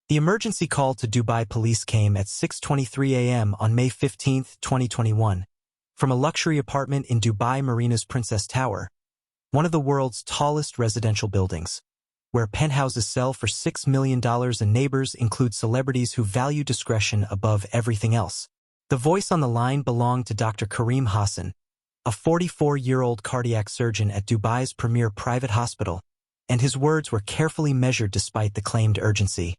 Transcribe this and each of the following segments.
The emergency call to Dubai police came at 6:23 a.m. on May 15, 2021, from a luxury apartment in Dubai Marina's Princess Tower, one of the world's tallest residential buildings, where penthouses sell for $6 million and neighbors include celebrities who value discretion above everything else. The voice on the line belonged to Dr. Karim Hassan, a 44-year-old cardiac surgeon at Dubai's premier private hospital, and his words were carefully measured despite the claimed urgency.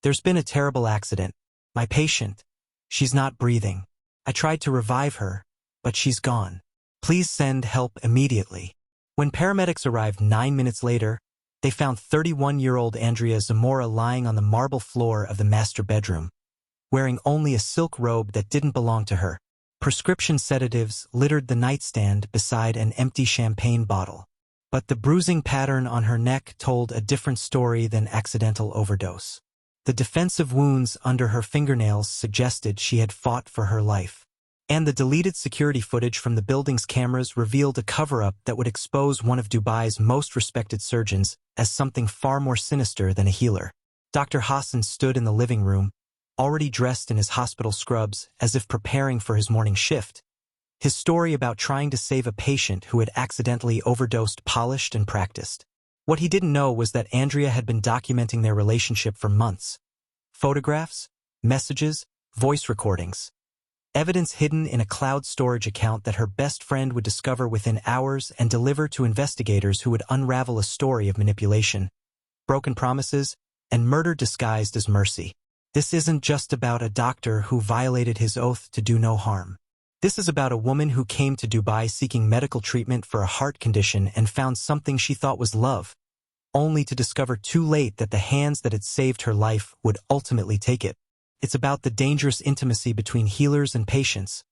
"There's been a terrible accident. My patient. She's not breathing. I tried to revive her, but she's gone. Please send help immediately." When paramedics arrived 9 minutes later, they found 31-year-old Andrea Zamora lying on the marble floor of the master bedroom, wearing only a silk robe that didn't belong to her. Prescription sedatives littered the nightstand beside an empty champagne bottle. But the bruising pattern on her neck told a different story than accidental overdose. The defensive wounds under her fingernails suggested she had fought for her life. And the deleted security footage from the building's cameras revealed a cover-up that would expose one of Dubai's most respected surgeons as something far more sinister than a healer. Dr. Hassan stood in the living room, already dressed in his hospital scrubs as if preparing for his morning shift. His story about trying to save a patient who had accidentally overdosed polished and practiced. What he didn't know was that Andrea had been documenting their relationship for months. Photographs, messages, voice recordings. Evidence hidden in a cloud storage account that her best friend would discover within hours and deliver to investigators who would unravel a story of manipulation, broken promises, and murder disguised as mercy. This isn't just about a doctor who violated his oath to do no harm. This is about a woman who came to Dubai seeking medical treatment for a heart condition and found something she thought was love, only to discover too late that the hands that had saved her life would ultimately take it. It's about the dangerous intimacy between healers and patients,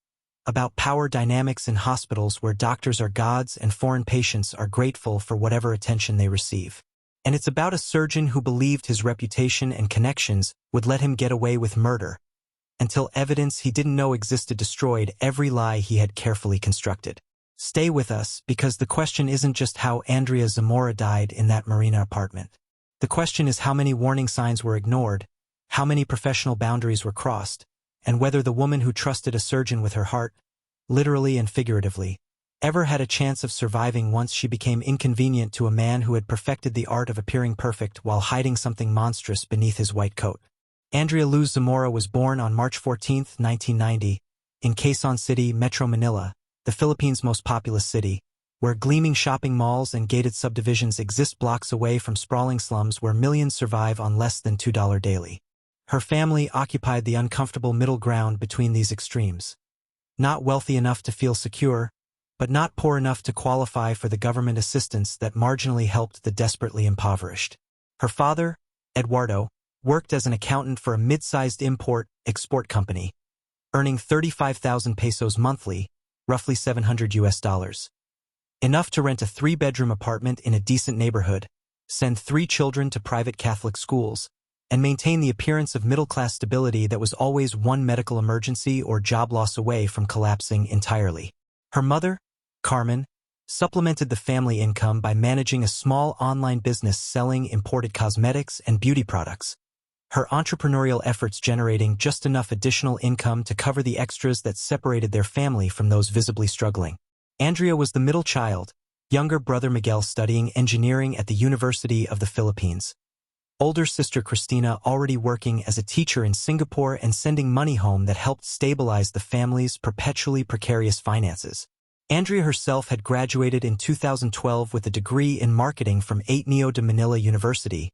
about power dynamics in hospitals where doctors are gods and foreign patients are grateful for whatever attention they receive. And it's about a surgeon who believed his reputation and connections would let him get away with murder, until evidence he didn't know existed destroyed every lie he had carefully constructed. Stay with us, because the question isn't just how Andrea Zamora died in that Marina apartment. The question is how many warning signs were ignored, how many professional boundaries were crossed, and whether the woman who trusted a surgeon with her heart, literally and figuratively, ever had a chance of surviving once she became inconvenient to a man who had perfected the art of appearing perfect while hiding something monstrous beneath his white coat. Andrea Luz Zamora was born on March 14, 1990, in Quezon City, Metro Manila, the Philippines' most populous city, where gleaming shopping malls and gated subdivisions exist blocks away from sprawling slums where millions survive on less than $2 daily. Her family occupied the uncomfortable middle ground between these extremes. Not wealthy enough to feel secure, but not poor enough to qualify for the government assistance that marginally helped the desperately impoverished. Her father, Eduardo, worked as an accountant for a mid-sized import-export company, earning 35,000 pesos monthly, roughly $700. Enough to rent a 3-bedroom apartment in a decent neighborhood, send 3 children to private Catholic schools, and maintain the appearance of middle-class stability that was always one medical emergency or job loss away from collapsing entirely. Her mother, Carmen, supplemented the family income by managing a small online business selling imported cosmetics and beauty products, her entrepreneurial efforts generating just enough additional income to cover the extras that separated their family from those visibly struggling. Andrea was the middle child, younger brother Miguel studying engineering at the University of the Philippines, older sister Christina already working as a teacher in Singapore and sending money home that helped stabilize the family's perpetually precarious finances. Andrea herself had graduated in 2012 with a degree in marketing from Ateneo de Manila University,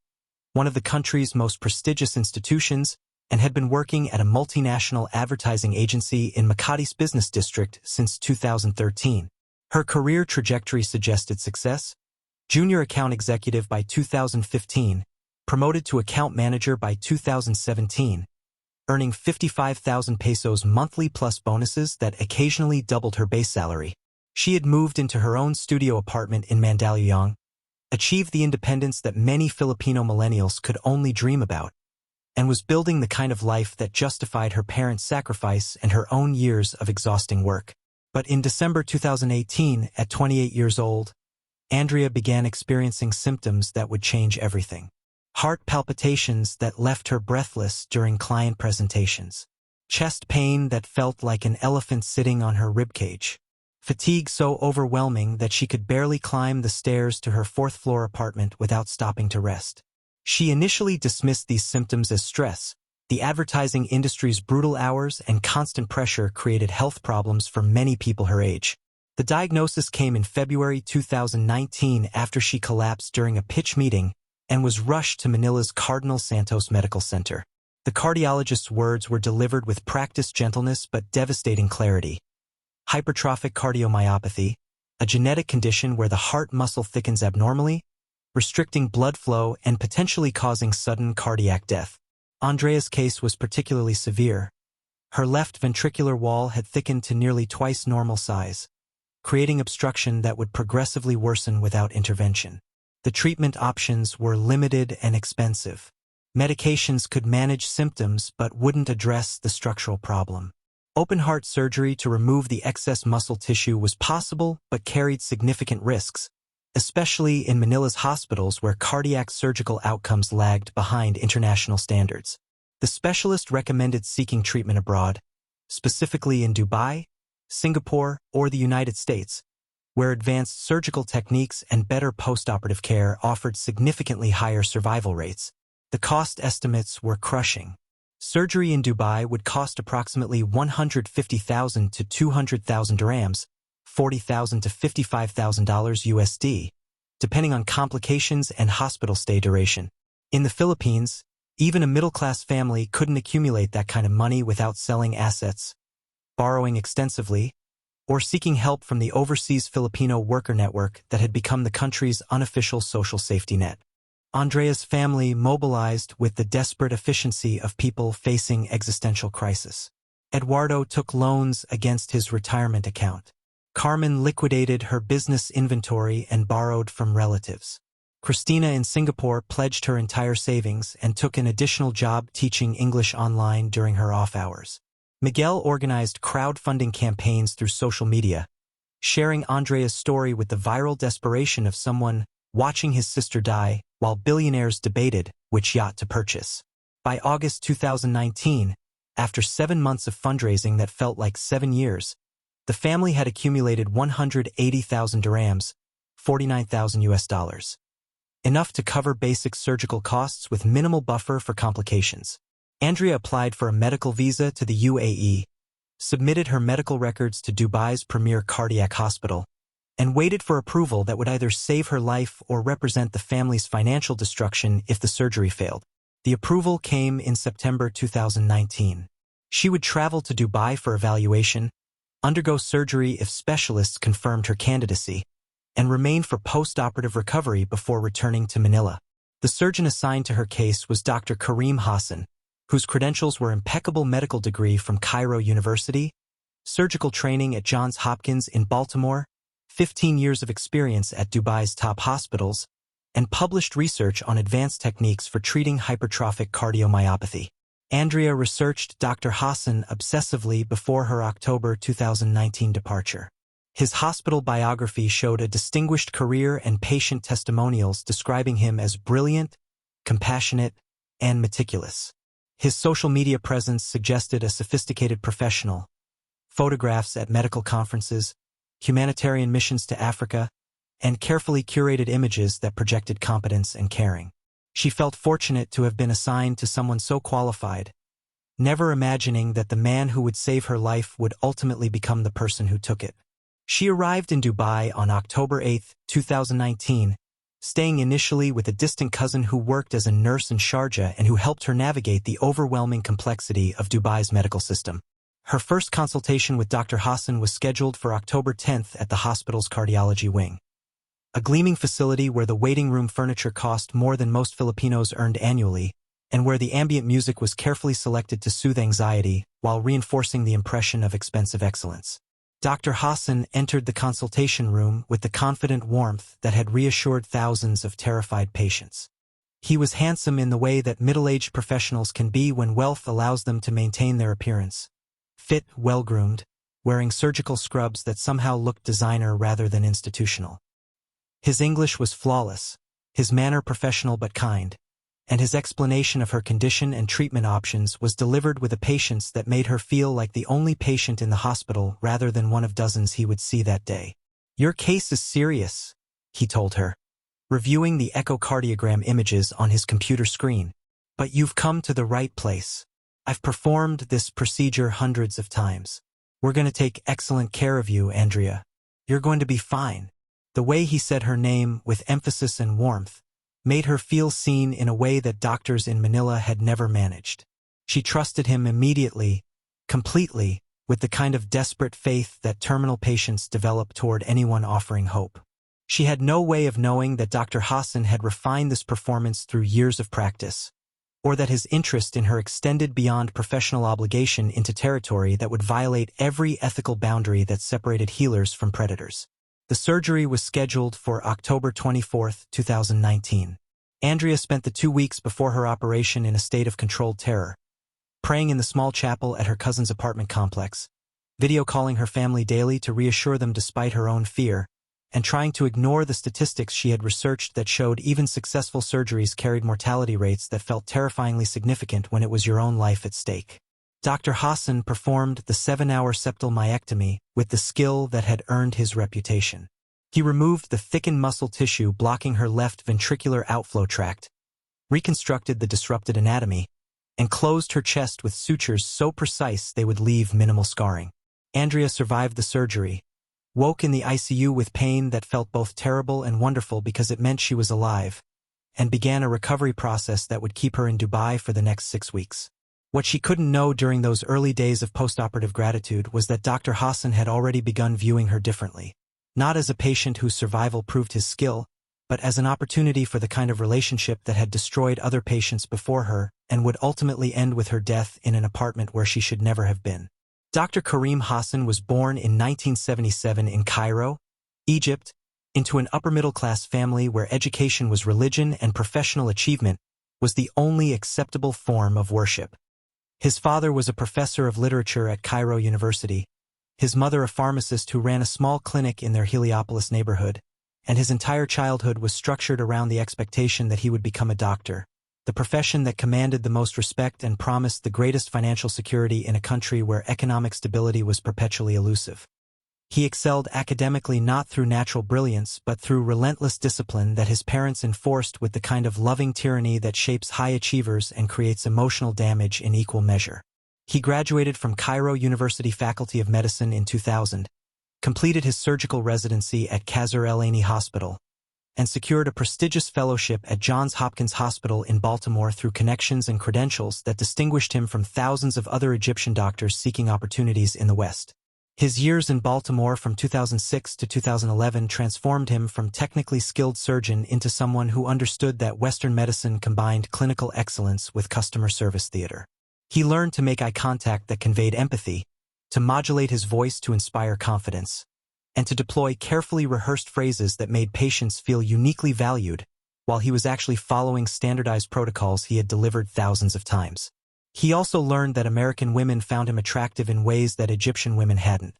one of the country's most prestigious institutions, and had been working at a multinational advertising agency in Makati's business district since 2013. Her career trajectory suggested success: junior account executive by 2015, promoted to account manager by 2017, earning 55,000 pesos monthly plus bonuses that occasionally doubled her base salary. She had moved into her own studio apartment in Mandaluyong, achieved the independence that many Filipino millennials could only dream about, and was building the kind of life that justified her parents' sacrifice and her own years of exhausting work. But in December 2018, at 28 years old, Andrea began experiencing symptoms that would change everything. heart palpitations that left her breathless during client presentations, chest pain that felt like an elephant sitting on her ribcage, fatigue so overwhelming that she could barely climb the stairs to her fourth-floor apartment without stopping to rest. She initially dismissed these symptoms as stress. The advertising industry's brutal hours and constant pressure created health problems for many people her age. The diagnosis came in February 2019 after she collapsed during a pitch meeting and was rushed to Manila's Cardinal Santos Medical Center. The cardiologist's words were delivered with practiced gentleness but devastating clarity. Hypertrophic cardiomyopathy, a genetic condition where the heart muscle thickens abnormally, restricting blood flow and potentially causing sudden cardiac death. Andrea's case was particularly severe. Her left ventricular wall had thickened to nearly twice normal size, creating obstruction that would progressively worsen without intervention. The treatment options were limited and expensive. Medications could manage symptoms but wouldn't address the structural problem. Open-heart surgery to remove the excess muscle tissue was possible but carried significant risks, especially in Manila's hospitals where cardiac surgical outcomes lagged behind international standards. The specialist recommended seeking treatment abroad, specifically in Dubai, Singapore, or the United States, where advanced surgical techniques and better post-operative care offered significantly higher survival rates. The cost estimates were crushing. Surgery in Dubai would cost approximately 150,000 to 200,000 dirhams, $40,000 to $55,000 USD, depending on complications and hospital stay duration. In the Philippines, even a middle-class family couldn't accumulate that kind of money without selling assets, borrowing extensively, or seeking help from the overseas Filipino worker network that had become the country's unofficial social safety net. Andrea's family mobilized with the desperate efficiency of people facing existential crisis. Eduardo took loans against his retirement account. Carmen liquidated her business inventory and borrowed from relatives. Christina in Singapore pledged her entire savings and took an additional job teaching English online during her off hours. Miguel organized crowdfunding campaigns through social media, sharing Andrea's story with the viral desperation of someone watching his sister die while billionaires debated which yacht to purchase. By August 2019, after 7 months of fundraising that felt like 7 years, the family had accumulated 180,000 dirhams, $49,000, enough to cover basic surgical costs with minimal buffer for complications. Andrea applied for a medical visa to the UAE, submitted her medical records to Dubai's premier cardiac hospital, and waited for approval that would either save her life or represent the family's financial destruction if the surgery failed. The approval came in September 2019. She would travel to Dubai for evaluation, undergo surgery if specialists confirmed her candidacy, and remain for post-operative recovery before returning to Manila. The surgeon assigned to her case was Dr. Karim Hassan, whose credentials were impeccable medical degree from Cairo University, surgical training at Johns Hopkins in Baltimore, 15 years of experience at Dubai's top hospitals, and published research on advanced techniques for treating hypertrophic cardiomyopathy. Andrea researched Dr. Hassan obsessively before her October 2019 departure. His hospital biography showed a distinguished career and patient testimonials describing him as brilliant, compassionate, and meticulous. His social media presence suggested a sophisticated professional. Photographs at medical conferences, humanitarian missions to Africa, and carefully curated images that projected competence and caring. She felt fortunate to have been assigned to someone so qualified, never imagining that the man who would save her life would ultimately become the person who took it. She arrived in Dubai on October 8, 2019, staying initially with a distant cousin who worked as a nurse in Sharjah and who helped her navigate the overwhelming complexity of Dubai's medical system. Her first consultation with Dr. Hassan was scheduled for October 10th at the hospital's cardiology wing, a gleaming facility where the waiting room furniture cost more than most Filipinos earned annually, and where the ambient music was carefully selected to soothe anxiety while reinforcing the impression of expensive excellence. Dr. Hassan entered the consultation room with the confident warmth that had reassured thousands of terrified patients. He was handsome in the way that middle-aged professionals can be when wealth allows them to maintain their appearance. Fit, well-groomed, wearing surgical scrubs that somehow looked designer rather than institutional. His English was flawless, his manner professional but kind, and his explanation of her condition and treatment options was delivered with a patience that made her feel like the only patient in the hospital rather than one of dozens he would see that day. "Your case is serious," he told her, reviewing the echocardiogram images on his computer screen. "But you've come to the right place. I've performed this procedure hundreds of times. We're going to take excellent care of you, Andrea. You're going to be fine." The way he said her name with emphasis and warmth made her feel seen in a way that doctors in Manila had never managed. She trusted him immediately, completely, with the kind of desperate faith that terminal patients develop toward anyone offering hope. She had no way of knowing that Dr. Hassan had refined this performance through years of practice, or that his interest in her extended beyond professional obligation into territory that would violate every ethical boundary that separated healers from predators. The surgery was scheduled for October 24, 2019. Andrea spent the 2 weeks before her operation in a state of controlled terror, praying in the small chapel at her cousin's apartment complex, video calling her family daily to reassure them despite her own fear, and trying to ignore the statistics she had researched that showed even successful surgeries carried mortality rates that felt terrifyingly significant when it was your own life at stake. Dr. Hassan performed the 7-hour septal myectomy with the skill that had earned his reputation. He removed the thickened muscle tissue blocking her left ventricular outflow tract, reconstructed the disrupted anatomy, and closed her chest with sutures so precise they would leave minimal scarring. Andrea survived the surgery, woke in the ICU with pain that felt both terrible and wonderful because it meant she was alive, and began a recovery process that would keep her in Dubai for the next 6 weeks. What she couldn't know during those early days of postoperative gratitude was that Dr. Hassan had already begun viewing her differently, not as a patient whose survival proved his skill, but as an opportunity for the kind of relationship that had destroyed other patients before her and would ultimately end with her death in an apartment where she should never have been. Dr. Karim Hassan was born in 1977 in Cairo, Egypt, into an upper-middle-class family where education was religion and professional achievement was the only acceptable form of worship. His father was a professor of literature at Cairo University, his mother a pharmacist who ran a small clinic in their Heliopolis neighborhood, and his entire childhood was structured around the expectation that he would become a doctor, the profession that commanded the most respect and promised the greatest financial security in a country where economic stability was perpetually elusive. He excelled academically not through natural brilliance but through relentless discipline that his parents enforced with the kind of loving tyranny that shapes high achievers and creates emotional damage in equal measure. He graduated from Cairo University Faculty of Medicine in 2000, completed his surgical residency at Kasr El Aini Hospital, and secured a prestigious fellowship at Johns Hopkins Hospital in Baltimore through connections and credentials that distinguished him from thousands of other Egyptian doctors seeking opportunities in the West. His years in Baltimore from 2006 to 2011 transformed him from technically skilled surgeon into someone who understood that Western medicine combined clinical excellence with customer service theater. He learned to make eye contact that conveyed empathy, to modulate his voice to inspire confidence, and to deploy carefully rehearsed phrases that made patients feel uniquely valued while he was actually following standardized protocols he had delivered thousands of times. He also learned that American women found him attractive in ways that Egyptian women hadn't.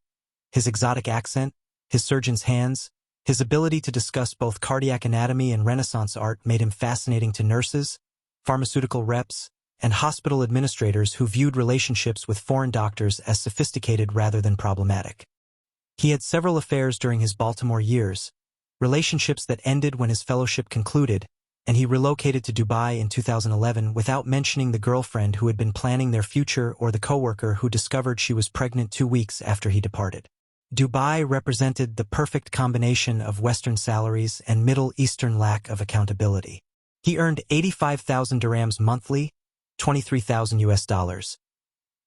His exotic accent, his surgeon's hands, his ability to discuss both cardiac anatomy and Renaissance art made him fascinating to nurses, pharmaceutical reps, and hospital administrators who viewed relationships with foreign doctors as sophisticated rather than problematic. He had several affairs during his Baltimore years, relationships that ended when his fellowship concluded, and he relocated to Dubai in 2011 without mentioning the girlfriend who had been planning their future or the coworker who discovered she was pregnant 2 weeks after he departed. Dubai represented the perfect combination of Western salaries and Middle Eastern lack of accountability. He earned 85,000 dirhams monthly, $23,000,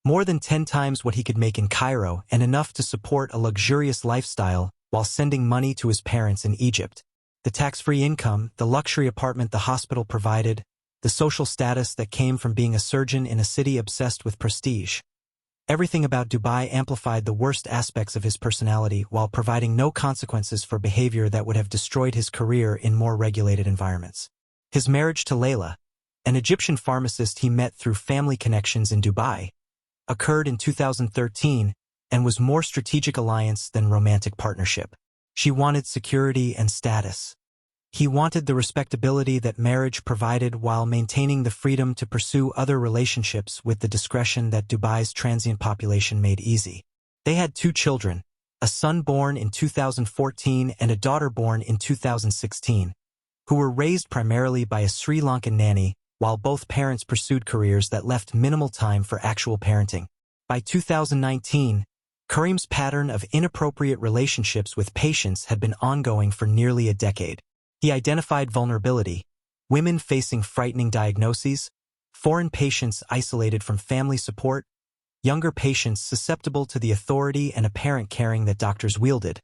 more than 10 times what he could make in Cairo and enough to support a luxurious lifestyle while sending money to his parents in Egypt. The tax-free income, the luxury apartment the hospital provided, the social status that came from being a surgeon in a city obsessed with prestige. Everything about Dubai amplified the worst aspects of his personality while providing no consequences for behavior that would have destroyed his career in more regulated environments. His marriage to Layla, an Egyptian pharmacist he met through family connections in Dubai, occurred in 2013 and was more strategic alliance than romantic partnership. She wanted security and status. He wanted the respectability that marriage provided while maintaining the freedom to pursue other relationships with the discretion that Dubai's transient population made easy. They had 2 children, a son born in 2014 and a daughter born in 2016, who were raised primarily by a Sri Lankan nanny, while both parents pursued careers that left minimal time for actual parenting. By 2019, Karim's pattern of inappropriate relationships with patients had been ongoing for nearly a decade. He identified vulnerability, women facing frightening diagnoses, foreign patients isolated from family support, younger patients susceptible to the authority and apparent caring that doctors wielded,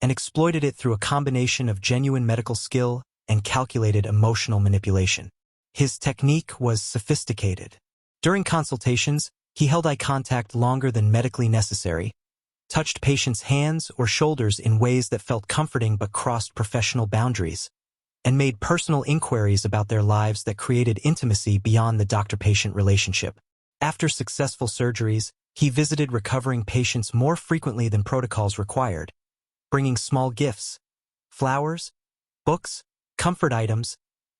and exploited it through a combination of genuine medical skill and calculated emotional manipulation. His technique was sophisticated. During consultations, he held eye contact longer than medically necessary, touched patients' hands or shoulders in ways that felt comforting but crossed professional boundaries, and made personal inquiries about their lives that created intimacy beyond the doctor-patient relationship. After successful surgeries, he visited recovering patients more frequently than protocols required, bringing small gifts, flowers, books, comfort items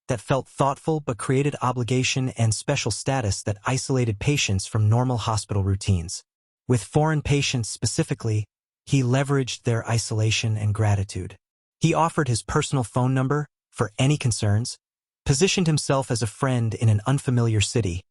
that felt thoughtful but created obligation and special status that isolated patients from normal hospital routines. With foreign patients specifically, he leveraged their isolation and gratitude. He offered his personal phone number for any concerns, positioned himself as a friend in an unfamiliar city,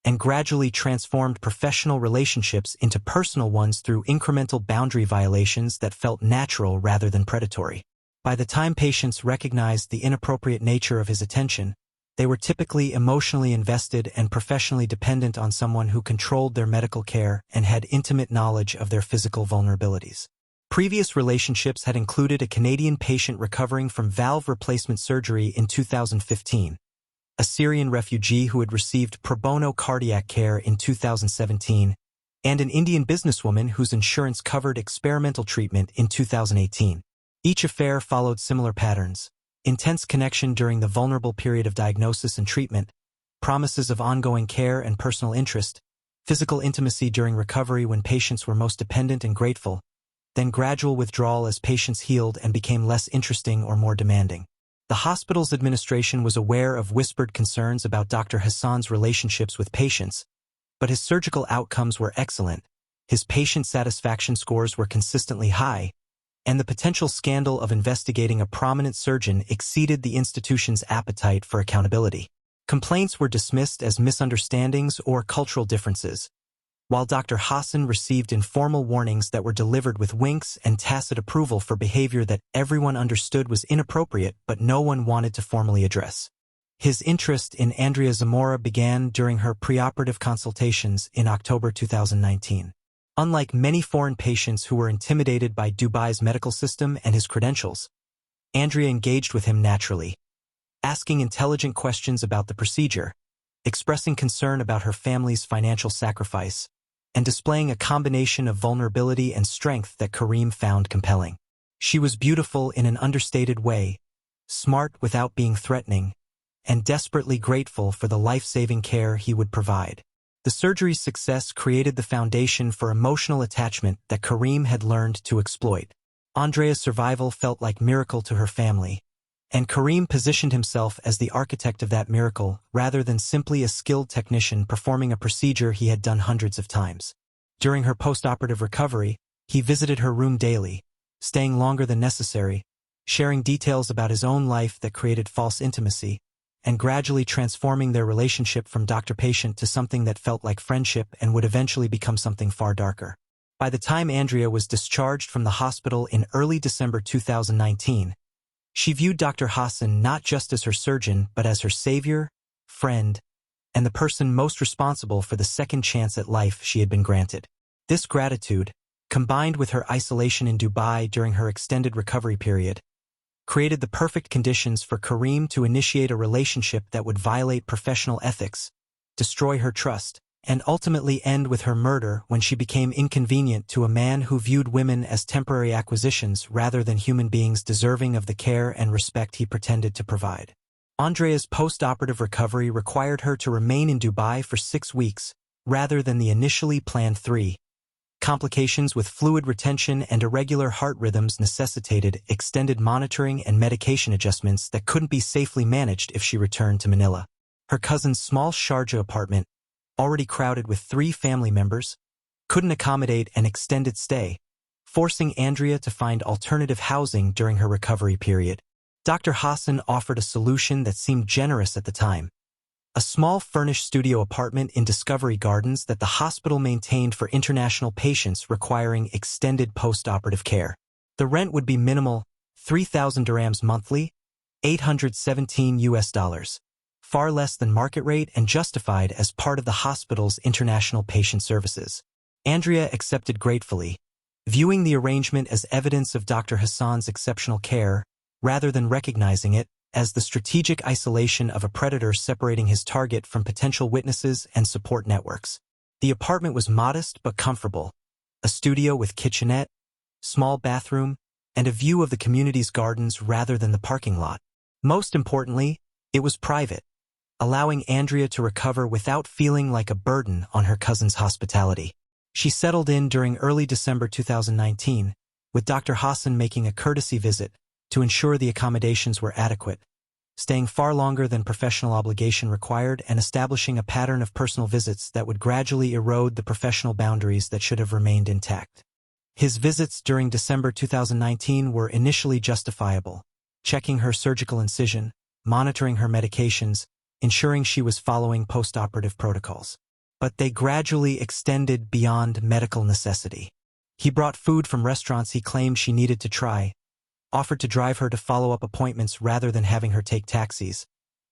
and gradually transformed professional relationships into personal ones through incremental boundary violations that felt natural rather than predatory. By the time patients recognized the inappropriate nature of his attention, they were typically emotionally invested and professionally dependent on someone who controlled their medical care and had intimate knowledge of their physical vulnerabilities. Previous relationships had included a Canadian patient recovering from valve replacement surgery in 2015, a Syrian refugee who had received pro bono cardiac care in 2017, and an Indian businesswoman whose insurance covered experimental treatment in 2018. Each affair followed similar patterns: intense connection during the vulnerable period of diagnosis and treatment, promises of ongoing care and personal interest, physical intimacy during recovery when patients were most dependent and grateful, then gradual withdrawal as patients healed and became less interesting or more demanding. The hospital's administration was aware of whispered concerns about Dr. Hassan's relationships with patients, but his surgical outcomes were excellent, his patient satisfaction scores were consistently high, and the potential scandal of investigating a prominent surgeon exceeded the institution's appetite for accountability. Complaints were dismissed as misunderstandings or cultural differences, while Dr. Hassan received informal warnings that were delivered with winks and tacit approval for behavior that everyone understood was inappropriate but no one wanted to formally address. His interest in Andrea Zamora began during her preoperative consultations in October 2019. Unlike many foreign patients who were intimidated by Dubai's medical system and his credentials, Andrea engaged with him naturally, asking intelligent questions about the procedure, expressing concern about her family's financial sacrifice, and displaying a combination of vulnerability and strength that Karim found compelling. She was beautiful in an understated way, smart without being threatening, and desperately grateful for the life-saving care he would provide. The surgery's success created the foundation for emotional attachment that Karim had learned to exploit. Andrea's survival felt like a miracle to her family, and Karim positioned himself as the architect of that miracle rather than simply a skilled technician performing a procedure he had done hundreds of times. During her post-operative recovery, he visited her room daily, staying longer than necessary, sharing details about his own life that created false intimacy, and gradually transforming their relationship from doctor-patient to something that felt like friendship and would eventually become something far darker. By the time Andrea was discharged from the hospital in early December 2019, she viewed Dr. Hassan not just as her surgeon but as her savior, friend, and the person most responsible for the second chance at life she had been granted. This gratitude, combined with her isolation in Dubai during her extended recovery period, created the perfect conditions for Karim to initiate a relationship that would violate professional ethics, destroy her trust, and ultimately end with her murder when she became inconvenient to a man who viewed women as temporary acquisitions rather than human beings deserving of the care and respect he pretended to provide. Andrea's post-operative recovery required her to remain in Dubai for 6 weeks, rather than the initially planned 3, Complications with fluid retention and irregular heart rhythms necessitated extended monitoring and medication adjustments that couldn't be safely managed if she returned to Manila. Her cousin's small Sharjah apartment, already crowded with 3 family members, couldn't accommodate an extended stay, forcing Andrea to find alternative housing during her recovery period. Dr. Hassan offered a solution that seemed generous at the time. A small furnished studio apartment in Discovery Gardens that the hospital maintained for international patients requiring extended post-operative care. The rent would be minimal, 3,000 dirhams monthly, $817, far less than market rate and justified as part of the hospital's international patient services. Andrea accepted gratefully, viewing the arrangement as evidence of Dr. Hassan's exceptional care, rather than recognizing it as the strategic isolation of a predator separating his target from potential witnesses and support networks. The apartment was modest but comfortable, a studio with kitchenette, small bathroom, and a view of the community's gardens rather than the parking lot. Most importantly, it was private, allowing Andrea to recover without feeling like a burden on her cousin's hospitality. She settled in during early December 2019, with Dr. Hassan making a courtesy visit to ensure the accommodations were adequate, staying far longer than professional obligation required and establishing a pattern of personal visits that would gradually erode the professional boundaries that should have remained intact. His visits during December 2019 were initially justifiable, checking her surgical incision, monitoring her medications, ensuring she was following post-operative protocols. But they gradually extended beyond medical necessity. He brought food from restaurants he claimed she needed to try, offered to drive her to follow-up appointments rather than having her take taxis,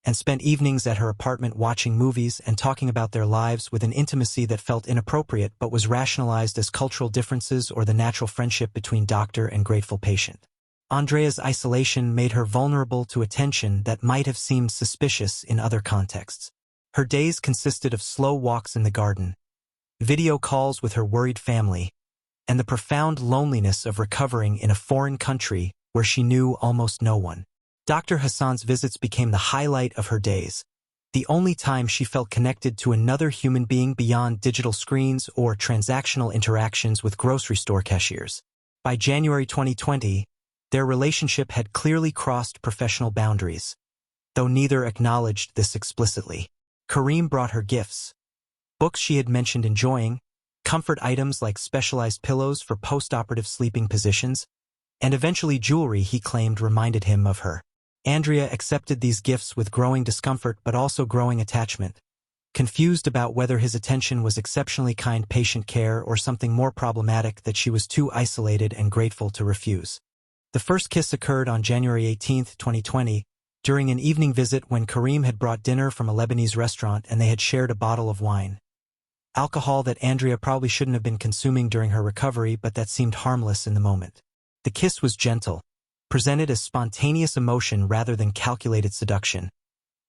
and spent evenings at her apartment watching movies and talking about their lives with an intimacy that felt inappropriate but was rationalized as cultural differences or the natural friendship between doctor and grateful patient. Andrea's isolation made her vulnerable to attention that might have seemed suspicious in other contexts. Her days consisted of slow walks in the garden, video calls with her worried family, and the profound loneliness of recovering in a foreign country where she knew almost no one. Dr. Hassan's visits became the highlight of her days, the only time she felt connected to another human being beyond digital screens or transactional interactions with grocery store cashiers. By January 2020, their relationship had clearly crossed professional boundaries, though neither acknowledged this explicitly. Karim brought her gifts, books she had mentioned enjoying, comfort items like specialized pillows for post-operative sleeping positions, and eventually jewelry he claimed reminded him of her. Andrea accepted these gifts with growing discomfort but also growing attachment, confused about whether his attention was exceptionally kind patient care or something more problematic that she was too isolated and grateful to refuse. The first kiss occurred on January 18, 2020, during an evening visit when Karim had brought dinner from a Lebanese restaurant and they had shared a bottle of wine. Alcohol that Andrea probably shouldn't have been consuming during her recovery but that seemed harmless in the moment. The kiss was gentle, presented as spontaneous emotion rather than calculated seduction,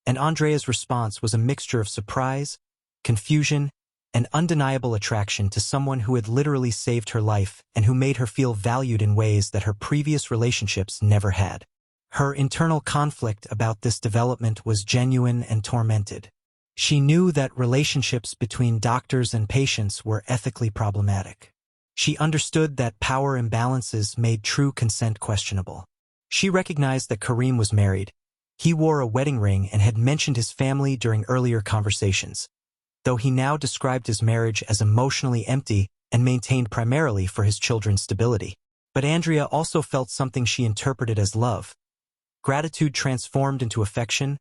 and Andrea's response was a mixture of surprise, confusion, and undeniable attraction to someone who had literally saved her life and who made her feel valued in ways that her previous relationships never had. Her internal conflict about this development was genuine and tormented. She knew that relationships between doctors and patients were ethically problematic. She understood that power imbalances made true consent questionable. She recognized that Karim was married. He wore a wedding ring and had mentioned his family during earlier conversations, though he now described his marriage as emotionally empty and maintained primarily for his children's stability. But Andrea also felt something she interpreted as love. Gratitude transformed into affection,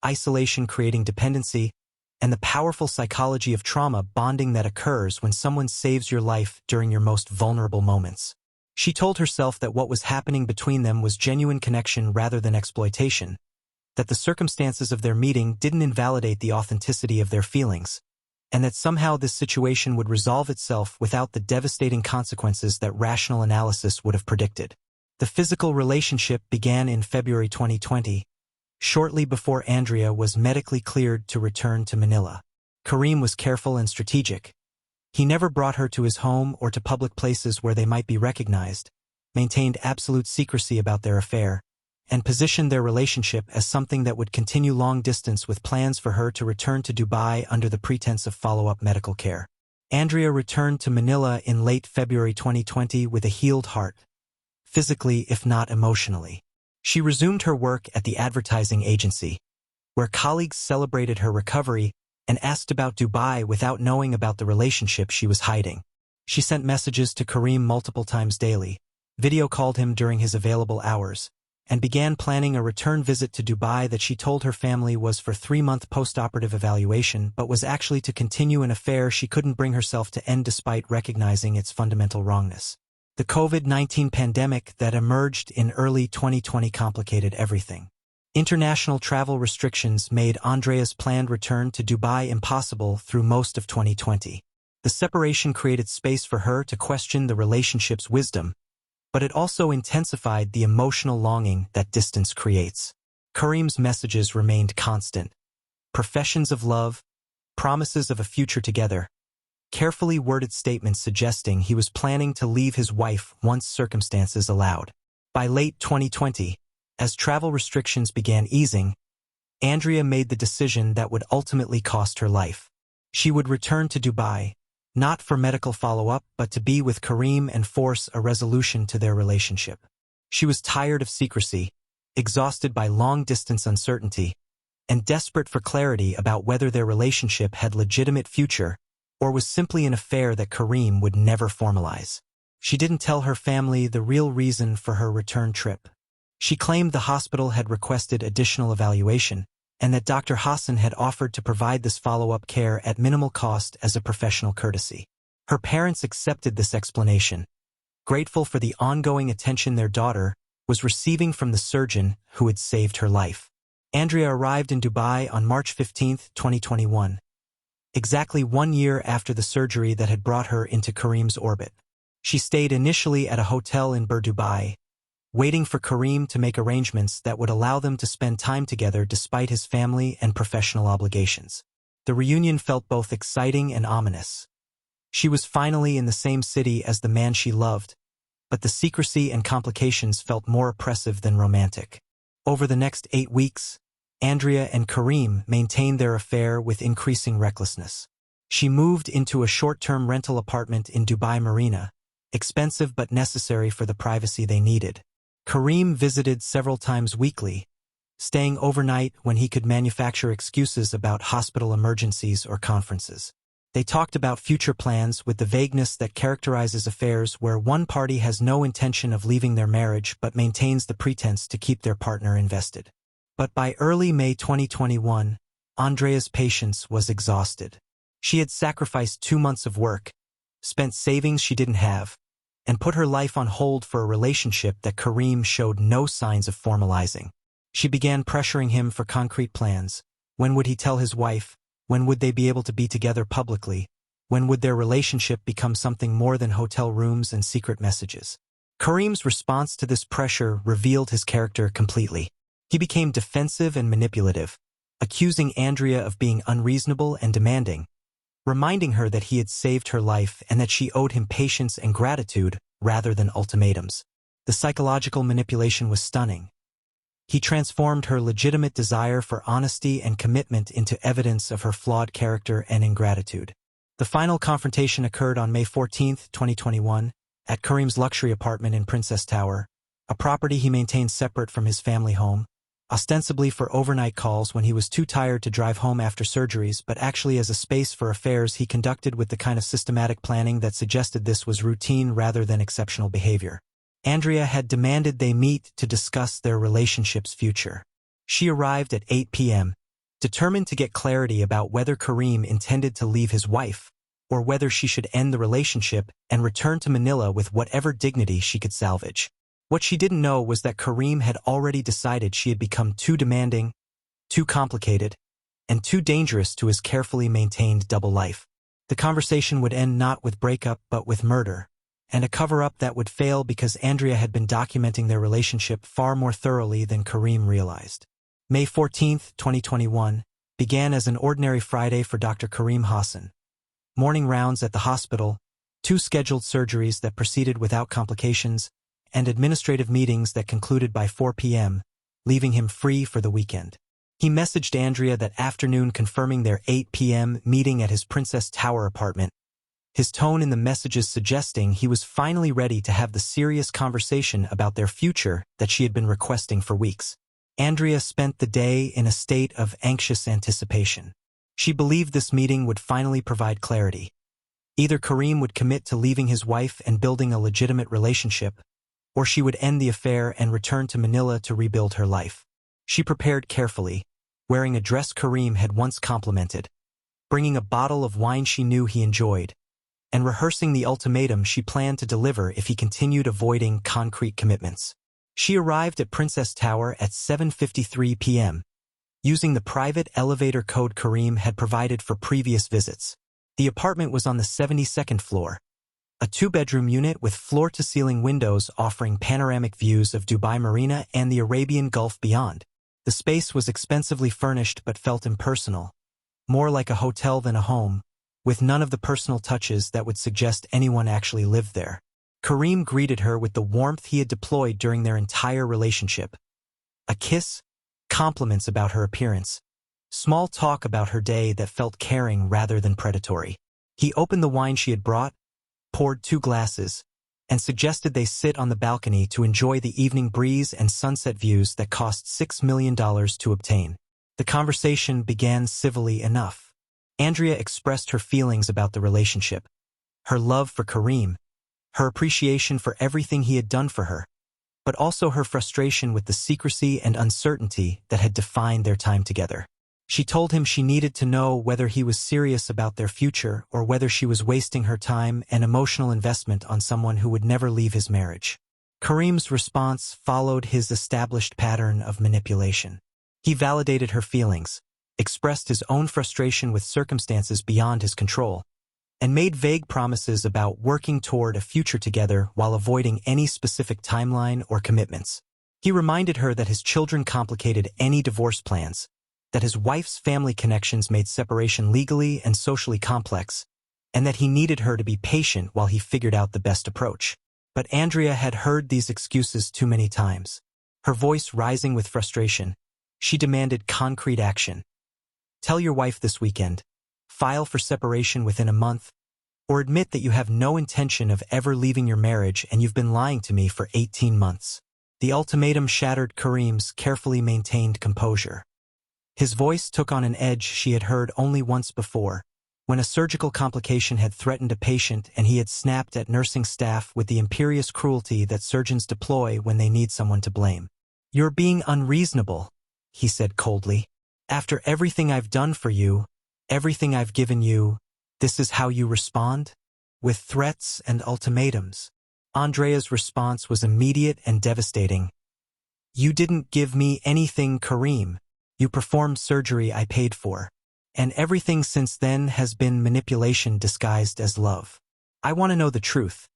isolation creating dependency, and the powerful psychology of trauma bonding that occurs when someone saves your life during your most vulnerable moments. She told herself that what was happening between them was genuine connection rather than exploitation, that the circumstances of their meeting didn't invalidate the authenticity of their feelings, and that somehow this situation would resolve itself without the devastating consequences that rational analysis would have predicted. The physical relationship began in February 2020, shortly before Andrea was medically cleared to return to Manila. Karim was careful and strategic. He never brought her to his home or to public places where they might be recognized, maintained absolute secrecy about their affair, and positioned their relationship as something that would continue long distance with plans for her to return to Dubai under the pretense of follow-up medical care. Andrea returned to Manila in late February 2020 with a healed heart, physically if not emotionally. She resumed her work at the advertising agency, where colleagues celebrated her recovery and asked about Dubai without knowing about the relationship she was hiding. She sent messages to Karim multiple times daily, video called him during his available hours, and began planning a return visit to Dubai that she told her family was for 3-month post-operative evaluation but was actually to continue an affair she couldn't bring herself to end despite recognizing its fundamental wrongness. The COVID-19 pandemic that emerged in early 2020 complicated everything. International travel restrictions made Andrea's planned return to Dubai impossible through most of 2020. The separation created space for her to question the relationship's wisdom, but it also intensified the emotional longing that distance creates. Karim's messages remained constant. Professions of love, promises of a future together, carefully worded statements suggesting he was planning to leave his wife once circumstances allowed. By late 2020, as travel restrictions began easing, Andrea made the decision that would ultimately cost her life. She would return to Dubai, not for medical follow-up, but to be with Karim and force a resolution to their relationship. She was tired of secrecy, exhausted by long-distance uncertainty, and desperate for clarity about whether their relationship had legitimate future or was simply an affair that Karim would never formalize. She didn't tell her family the real reason for her return trip. She claimed the hospital had requested additional evaluation, and that Dr. Hassan had offered to provide this follow-up care at minimal cost as a professional courtesy. Her parents accepted this explanation, grateful for the ongoing attention their daughter was receiving from the surgeon who had saved her life. Andrea arrived in Dubai on March 15, 2021, exactly 1 year after the surgery that had brought her into Karim's orbit. She stayed initially at a hotel in Dubai, waiting for Karim to make arrangements that would allow them to spend time together despite his family and professional obligations. The reunion felt both exciting and ominous. She was finally in the same city as the man she loved, but the secrecy and complications felt more oppressive than romantic. Over the next 8 weeks, Andrea and Karim maintained their affair with increasing recklessness. She moved into a short-term rental apartment in Dubai Marina, expensive but necessary for the privacy they needed. Karim visited several times weekly, staying overnight when he could manufacture excuses about hospital emergencies or conferences. They talked about future plans with the vagueness that characterizes affairs where one party has no intention of leaving their marriage but maintains the pretense to keep their partner invested. But by early May 2021, Andrea's patience was exhausted. She had sacrificed 2 months of work, spent savings she didn't have, and put her life on hold for a relationship that Karim showed no signs of formalizing. She began pressuring him for concrete plans. When would he tell his wife? When would they be able to be together publicly? When would their relationship become something more than hotel rooms and secret messages? Karim's response to this pressure revealed his character completely. He became defensive and manipulative, accusing Andrea of being unreasonable and demanding, reminding her that he had saved her life and that she owed him patience and gratitude rather than ultimatums. The psychological manipulation was stunning. He transformed her legitimate desire for honesty and commitment into evidence of her flawed character and ingratitude. The final confrontation occurred on May 14, 2021, at Karim's luxury apartment in Princess Tower, a property he maintained separate from his family home, ostensibly for overnight calls when he was too tired to drive home after surgeries, but actually as a space for affairs he conducted with the kind of systematic planning that suggested this was routine rather than exceptional behavior. Andrea had demanded they meet to discuss their relationship's future. She arrived at 8 p.m., determined to get clarity about whether Karim intended to leave his wife, or whether she should end the relationship and return to Manila with whatever dignity she could salvage. What she didn't know was that Karim had already decided she had become too demanding, too complicated, and too dangerous to his carefully maintained double life. The conversation would end not with breakup but with murder, and a cover-up that would fail because Andrea had been documenting their relationship far more thoroughly than Karim realized. May 14, 2021, began as an ordinary Friday for Dr. Karim Hassan. Morning rounds at the hospital, 2 scheduled surgeries that proceeded without complications, and administrative meetings that concluded by 4 p.m., leaving him free for the weekend. He messaged Andrea that afternoon confirming their 8 p.m. meeting at his Princess Tower apartment, his tone in the messages suggesting he was finally ready to have the serious conversation about their future that she had been requesting for weeks. Andrea spent the day in a state of anxious anticipation. She believed this meeting would finally provide clarity. Either Karim would commit to leaving his wife and building a legitimate relationship, or she would end the affair and return to Manila to rebuild her life. She prepared carefully, wearing a dress Karim had once complimented, bringing a bottle of wine she knew he enjoyed, and rehearsing the ultimatum she planned to deliver if he continued avoiding concrete commitments. She arrived at Princess Tower at 7:53 p.m., using the private elevator code Karim had provided for previous visits. The apartment was on the 72nd floor, a two-bedroom unit with floor-to-ceiling windows offering panoramic views of Dubai Marina and the Arabian Gulf beyond. The space was expensively furnished but felt impersonal, more like a hotel than a home, with none of the personal touches that would suggest anyone actually lived there. Karim greeted her with the warmth he had deployed during their entire relationship. A kiss, compliments about her appearance, small talk about her day that felt caring rather than predatory. He opened the wine she had brought, poured 2 glasses, and suggested they sit on the balcony to enjoy the evening breeze and sunset views that cost $6 million to obtain. The conversation began civilly enough. Andrea expressed her feelings about the relationship, her love for Karim, her appreciation for everything he had done for her, but also her frustration with the secrecy and uncertainty that had defined their time together. She told him she needed to know whether he was serious about their future or whether she was wasting her time and emotional investment on someone who would never leave his marriage. Karim's response followed his established pattern of manipulation. He validated her feelings, expressed his own frustration with circumstances beyond his control, and made vague promises about working toward a future together while avoiding any specific timeline or commitments. He reminded her that his children complicated any divorce plans, that his wife's family connections made separation legally and socially complex, and that he needed her to be patient while he figured out the best approach. But Andrea had heard these excuses too many times. Her voice rising with frustration, she demanded concrete action. Tell your wife this weekend, file for separation within a month, or admit that you have no intention of ever leaving your marriage and you've been lying to me for 18 months. The ultimatum shattered Karim's carefully maintained composure. His voice took on an edge she had heard only once before, when a surgical complication had threatened a patient and he had snapped at nursing staff with the imperious cruelty that surgeons deploy when they need someone to blame. "You're being unreasonable," he said coldly. "After everything I've done for you, everything I've given you, this is how you respond? With threats and ultimatums." Andrea's response was immediate and devastating. "You didn't give me anything, Karim. You performed surgery I paid for. And everything since then has been manipulation disguised as love. I want to know the truth.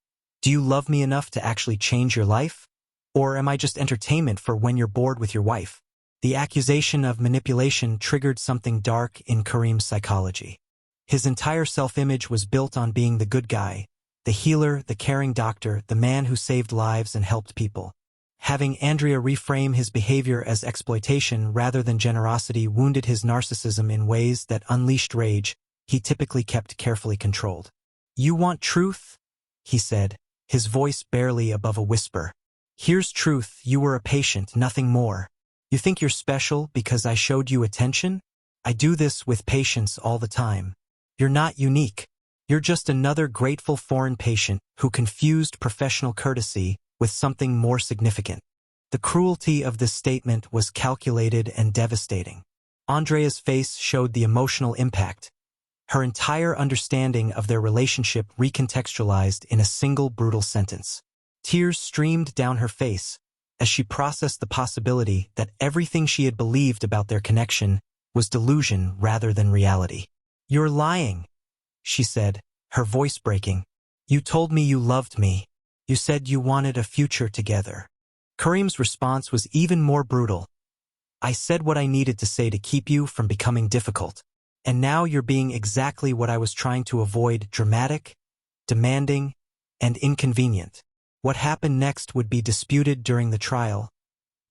Do you love me enough to actually change your life? Or am I just entertainment for when you're bored with your wife?" The accusation of manipulation triggered something dark in Karim's psychology. His entire self-image was built on being the good guy, the healer, the caring doctor, the man who saved lives and helped people. Having Andrea reframe his behavior as exploitation rather than generosity wounded his narcissism in ways that unleashed rage he typically kept carefully controlled. "You want truth?" he said, his voice barely above a whisper. "Here's truth. You were a patient, nothing more. You think you're special because I showed you attention? I do this with patients all the time. You're not unique. You're just another grateful foreign patient who confused professional courtesy with something more significant." The cruelty of this statement was calculated and devastating. Andrea's face showed the emotional impact. Her entire understanding of their relationship recontextualized in a single brutal sentence. Tears streamed down her face as she processed the possibility that everything she had believed about their connection was delusion rather than reality. "You're lying," she said, her voice breaking. "You told me you loved me. You said you wanted a future together." Karim's response was even more brutal. "I said what I needed to say to keep you from becoming difficult. And now you're being exactly what I was trying to avoid: dramatic, demanding, and inconvenient." What happened next would be disputed during the trial,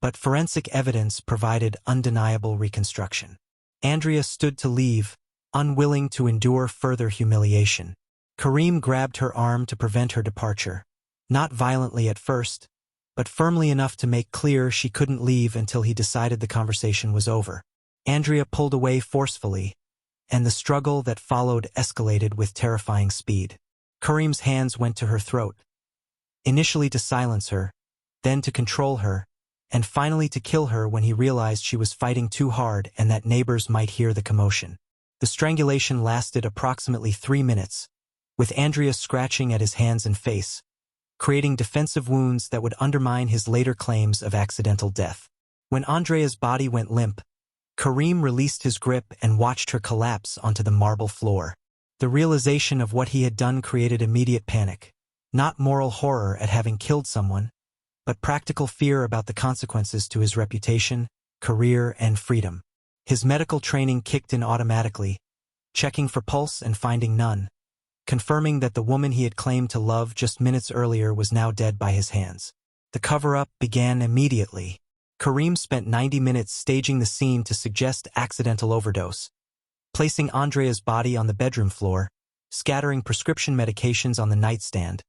but forensic evidence provided undeniable reconstruction. Andrea stood to leave, unwilling to endure further humiliation. Karim grabbed her arm to prevent her departure. Not violently at first, but firmly enough to make clear she couldn't leave until he decided the conversation was over. Andrea pulled away forcefully, and the struggle that followed escalated with terrifying speed. Karim's hands went to her throat, initially to silence her, then to control her, and finally to kill her when he realized she was fighting too hard and that neighbors might hear the commotion. The strangulation lasted approximately 3 minutes, with Andrea scratching at his hands and face, creating defensive wounds that would undermine his later claims of accidental death. When Andrea's body went limp, Karim released his grip and watched her collapse onto the marble floor. The realization of what he had done created immediate panic, not moral horror at having killed someone, but practical fear about the consequences to his reputation, career, and freedom. His medical training kicked in automatically, checking for pulse and finding none, confirming that the woman he had claimed to love just minutes earlier was now dead by his hands. The cover-up began immediately. Karim spent 90 minutes staging the scene to suggest accidental overdose, placing Andrea's body on the bedroom floor, scattering prescription medications on the nightstand,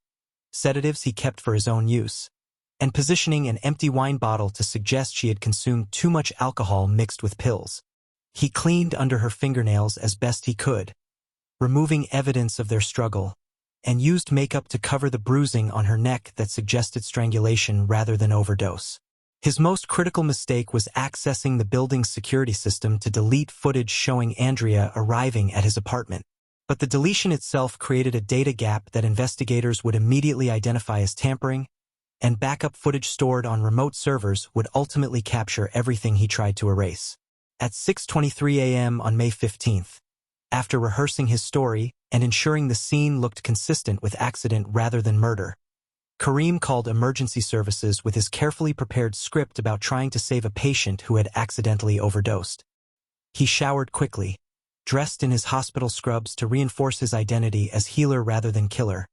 sedatives he kept for his own use, and positioning an empty wine bottle to suggest she had consumed too much alcohol mixed with pills. He cleaned under her fingernails as best he could, removing evidence of their struggle, and used makeup to cover the bruising on her neck that suggested strangulation rather than overdose. His most critical mistake was accessing the building's security system to delete footage showing Andrea arriving at his apartment. But the deletion itself created a data gap that investigators would immediately identify as tampering, and backup footage stored on remote servers would ultimately capture everything he tried to erase. At 6:23 a.m. on May 15th, after rehearsing his story and ensuring the scene looked consistent with accident rather than murder, Karim called emergency services with his carefully prepared script about trying to save a patient who had accidentally overdosed. He showered quickly, dressed in his hospital scrubs to reinforce his identity as healer rather than killer,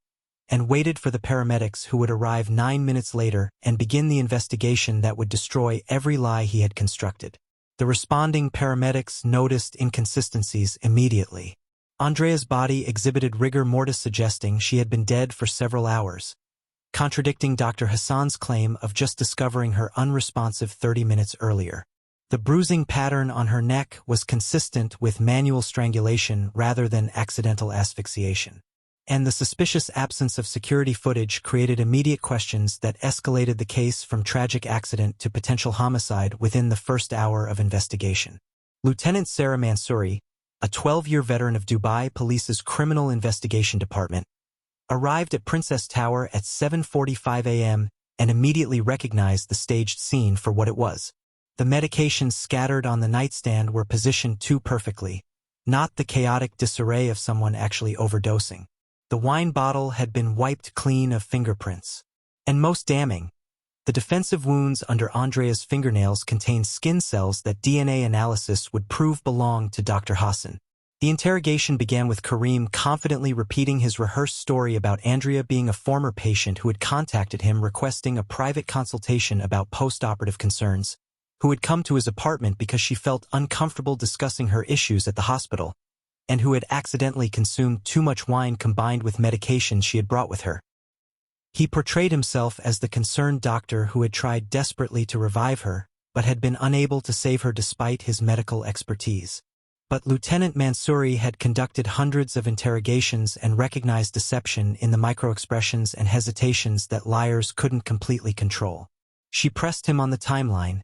and waited for the paramedics who would arrive 9 minutes later and begin the investigation that would destroy every lie he had constructed. The responding paramedics noticed inconsistencies immediately. Andrea's body exhibited rigor mortis, suggesting she had been dead for several hours, contradicting Dr. Hassan's claim of just discovering her unresponsive 30 minutes earlier. The bruising pattern on her neck was consistent with manual strangulation rather than accidental asphyxiation. And the suspicious absence of security footage created immediate questions that escalated the case from tragic accident to potential homicide within the first hour of investigation. Lieutenant Sarah Mansouri, a 12-year veteran of Dubai Police's Criminal Investigation Department, arrived at Princess Tower at 7:45 a.m. and immediately recognized the staged scene for what it was. The medications scattered on the nightstand were positioned too perfectly, not the chaotic disarray of someone actually overdosing. The wine bottle had been wiped clean of fingerprints. And most damning, the defensive wounds under Andrea's fingernails contained skin cells that DNA analysis would prove belonged to Dr. Hassan. The interrogation began with Karim confidently repeating his rehearsed story about Andrea being a former patient who had contacted him requesting a private consultation about post-operative concerns, who had come to his apartment because she felt uncomfortable discussing her issues at the hospital, and who had accidentally consumed too much wine combined with medications she had brought with her. He portrayed himself as the concerned doctor who had tried desperately to revive her, but had been unable to save her despite his medical expertise. But Lieutenant Mansouri had conducted hundreds of interrogations and recognized deception in the microexpressions and hesitations that liars couldn't completely control. She pressed him on the timeline,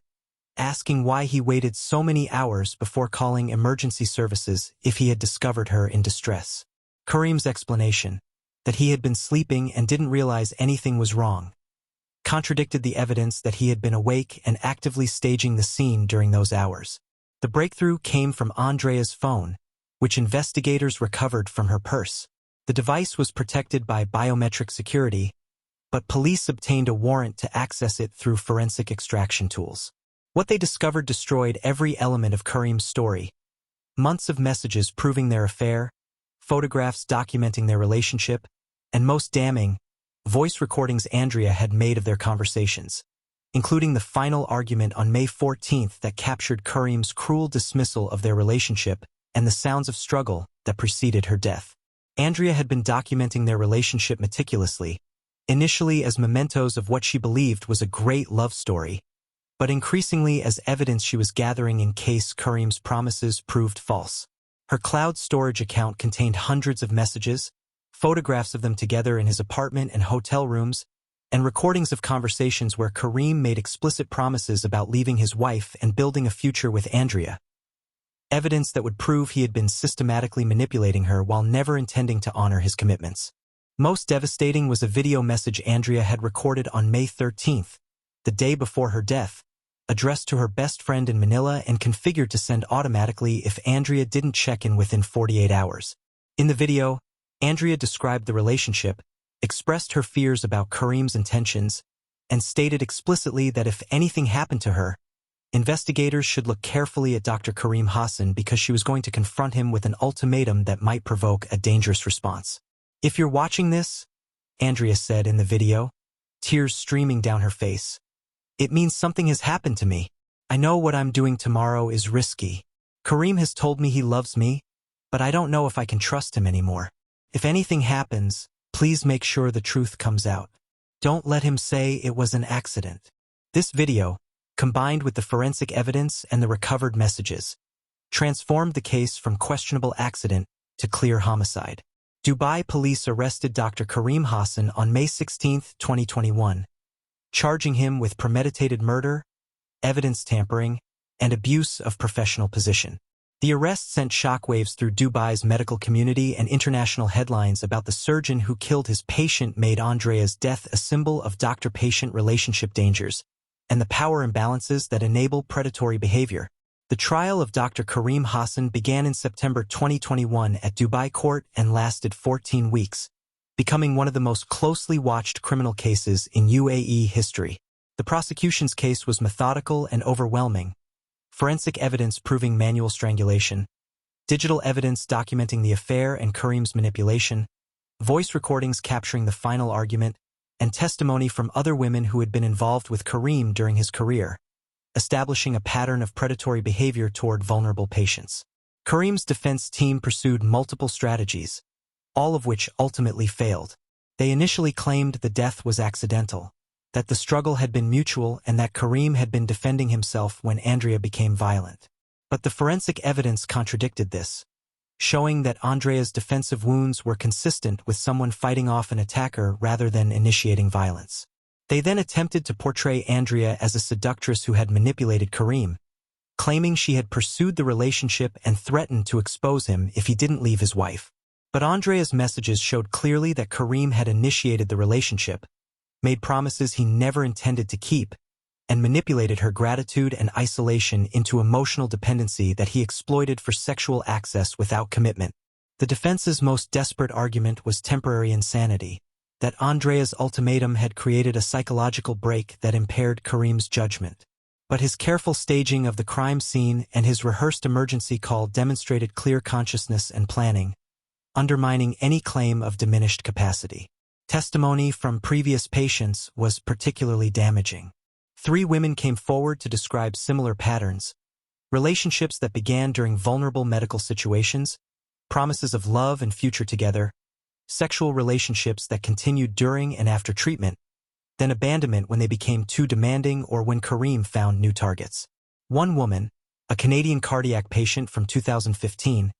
asking why he waited so many hours before calling emergency services if he had discovered her in distress. Karim's explanation, that he had been sleeping and didn't realize anything was wrong, contradicted the evidence that he had been awake and actively staging the scene during those hours. The breakthrough came from Andrea's phone, which investigators recovered from her purse. The device was protected by biometric security, but police obtained a warrant to access it through forensic extraction tools. What they discovered destroyed every element of Karim's story. Months of messages proving their affair, photographs documenting their relationship, and most damning, voice recordings Andrea had made of their conversations, including the final argument on May 14th that captured Karim's cruel dismissal of their relationship and the sounds of struggle that preceded her death. Andrea had been documenting their relationship meticulously, initially as mementos of what she believed was a great love story, but increasingly as evidence she was gathering in case Karim's promises proved false. Her cloud storage account contained hundreds of messages, photographs of them together in his apartment and hotel rooms, and recordings of conversations where Karim made explicit promises about leaving his wife and building a future with Andrea. Evidence that would prove he had been systematically manipulating her while never intending to honor his commitments. Most devastating was a video message Andrea had recorded on May 13th, the day before her death, addressed to her best friend in Manila and configured to send automatically if Andrea didn't check in within 48 hours. In the video, Andrea described the relationship, expressed her fears about Karim's intentions, and stated explicitly that if anything happened to her, investigators should look carefully at Dr. Karim Hassan because she was going to confront him with an ultimatum that might provoke a dangerous response. "If you're watching this," Andrea said in the video, tears streaming down her face, "it means something has happened to me. I know what I'm doing tomorrow is risky. Karim has told me he loves me, but I don't know if I can trust him anymore. If anything happens, please make sure the truth comes out. Don't let him say it was an accident." This video, combined with the forensic evidence and the recovered messages, transformed the case from questionable accident to clear homicide. Dubai police arrested Dr. Karim Hassan on May 16, 2021, charging him with premeditated murder, evidence tampering, and abuse of professional position. The arrest sent shockwaves through Dubai's medical community, and international headlines about the surgeon who killed his patient made Andrea's death a symbol of doctor-patient relationship dangers and the power imbalances that enable predatory behavior. The trial of Dr. Karim Hassan began in September 2021 at Dubai court and lasted 14 weeks, becoming one of the most closely watched criminal cases in UAE history. The prosecution's case was methodical and overwhelming. Forensic evidence proving manual strangulation, digital evidence documenting the affair and Karim's manipulation, voice recordings capturing the final argument, and testimony from other women who had been involved with Karim during his career, establishing a pattern of predatory behavior toward vulnerable patients. Karim's defense team pursued multiple strategies, all of which ultimately failed. They initially claimed the death was accidental, that the struggle had been mutual, and that Karim had been defending himself when Andrea became violent. But the forensic evidence contradicted this, showing that Andrea's defensive wounds were consistent with someone fighting off an attacker rather than initiating violence. They then attempted to portray Andrea as a seductress who had manipulated Karim, claiming she had pursued the relationship and threatened to expose him if he didn't leave his wife. But Andrea's messages showed clearly that Karim had initiated the relationship, made promises he never intended to keep, and manipulated her gratitude and isolation into emotional dependency that he exploited for sexual access without commitment. The defense's most desperate argument was temporary insanity, that Andrea's ultimatum had created a psychological break that impaired Karim's judgment. But his careful staging of the crime scene and his rehearsed emergency call demonstrated clear consciousness and planning, undermining any claim of diminished capacity. Testimony from previous patients was particularly damaging. 3 women came forward to describe similar patterns: relationships that began during vulnerable medical situations, promises of love and future together, sexual relationships that continued during and after treatment, then abandonment when they became too demanding or when Karim found new targets. One woman, a Canadian cardiac patient from 2015,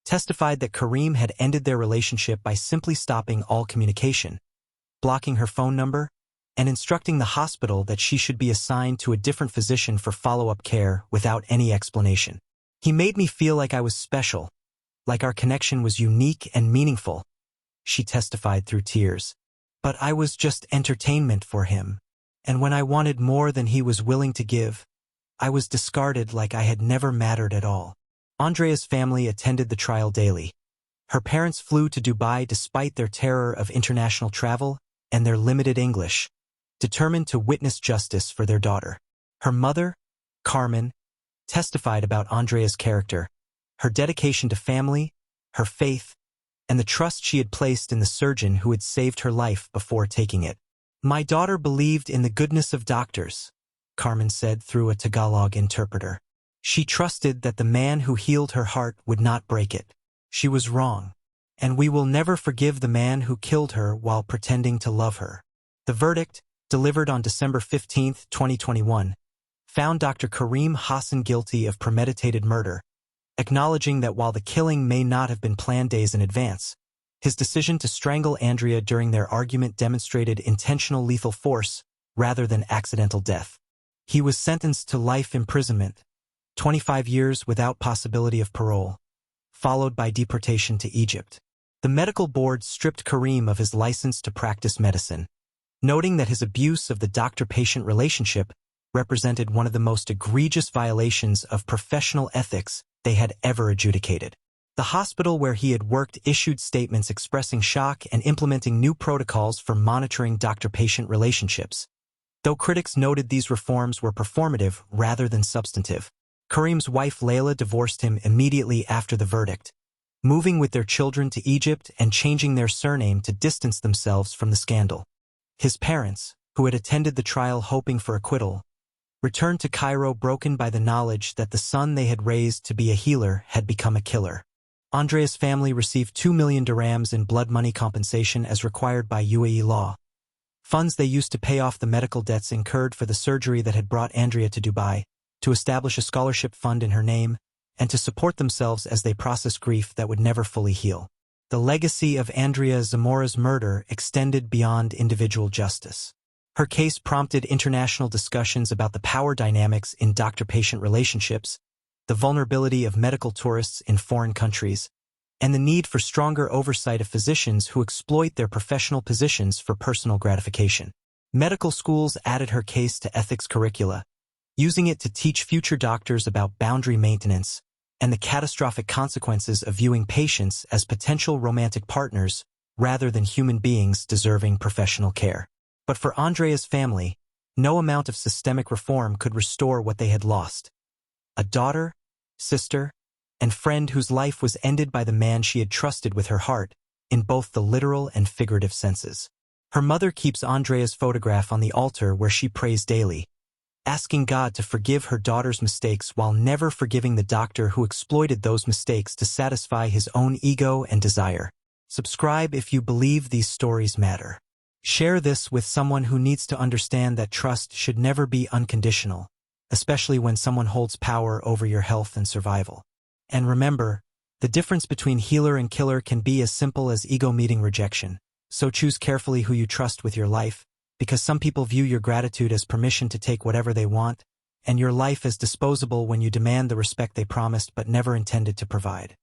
testified that Karim had ended their relationship by simply stopping all communication, blocking her phone number, and instructing the hospital that she should be assigned to a different physician for follow-up care without any explanation. "He made me feel like I was special, like our connection was unique and meaningful," she testified through tears. "But I was just entertainment for him, and when I wanted more than he was willing to give, I was discarded like I had never mattered at all." Andrea's family attended the trial daily. Her parents flew to Dubai despite their terror of international travel and their limited English, determined to witness justice for their daughter. Her mother, Carmen, testified about Andrea's character, her dedication to family, her faith, and the trust she had placed in the surgeon who had saved her life before taking it. "My daughter believed in the goodness of doctors," Carmen said through a Tagalog interpreter. "She trusted that the man who healed her heart would not break it. She was wrong, and we will never forgive the man who killed her while pretending to love her. The verdict, delivered on December 15, 2021, found Dr. Karim Hassan guilty of premeditated murder, acknowledging that while the killing may not have been planned days in advance, his decision to strangle Andrea during their argument demonstrated intentional lethal force rather than accidental death. He was sentenced to life imprisonment, 25 years without possibility of parole, followed by deportation to Egypt. The medical board stripped Karim of his license to practice medicine, noting that his abuse of the doctor-patient relationship represented one of the most egregious violations of professional ethics they had ever adjudicated. The hospital where he had worked issued statements expressing shock and implementing new protocols for monitoring doctor-patient relationships. Though critics noted these reforms were performative rather than substantive, Karim's wife Layla divorced him immediately after the verdict, moving with their children to Egypt and changing their surname to distance themselves from the scandal. His parents, who had attended the trial hoping for acquittal, returned to Cairo broken by the knowledge that the son they had raised to be a healer had become a killer. Andrea's family received 2 million dirhams in blood money compensation as required by UAE law, funds they used to pay off the medical debts incurred for the surgery that had brought Andrea to Dubai, to establish a scholarship fund in her name, and to support themselves as they processed grief that would never fully heal. The legacy of Andrea Zamora's murder extended beyond individual justice. Her case prompted international discussions about the power dynamics in doctor-patient relationships, the vulnerability of medical tourists in foreign countries, and the need for stronger oversight of physicians who exploit their professional positions for personal gratification. Medical schools added her case to ethics curricula, using it to teach future doctors about boundary maintenance and the catastrophic consequences of viewing patients as potential romantic partners rather than human beings deserving professional care. But for Andrea's family, no amount of systemic reform could restore what they had lost: a daughter, sister, and friend whose life was ended by the man she had trusted with her heart, in both the literal and figurative senses. Her mother keeps Andrea's photograph on the altar where she prays daily, asking God to forgive her daughter's mistakes while never forgiving the doctor who exploited those mistakes to satisfy his own ego and desire. Subscribe if you believe these stories matter. Share this with someone who needs to understand that trust should never be unconditional, especially when someone holds power over your health and survival. And remember, the difference between healer and killer can be as simple as ego meeting rejection, so choose carefully who you trust with your life, because some people view your gratitude as permission to take whatever they want, and your life as disposable when you demand the respect they promised but never intended to provide.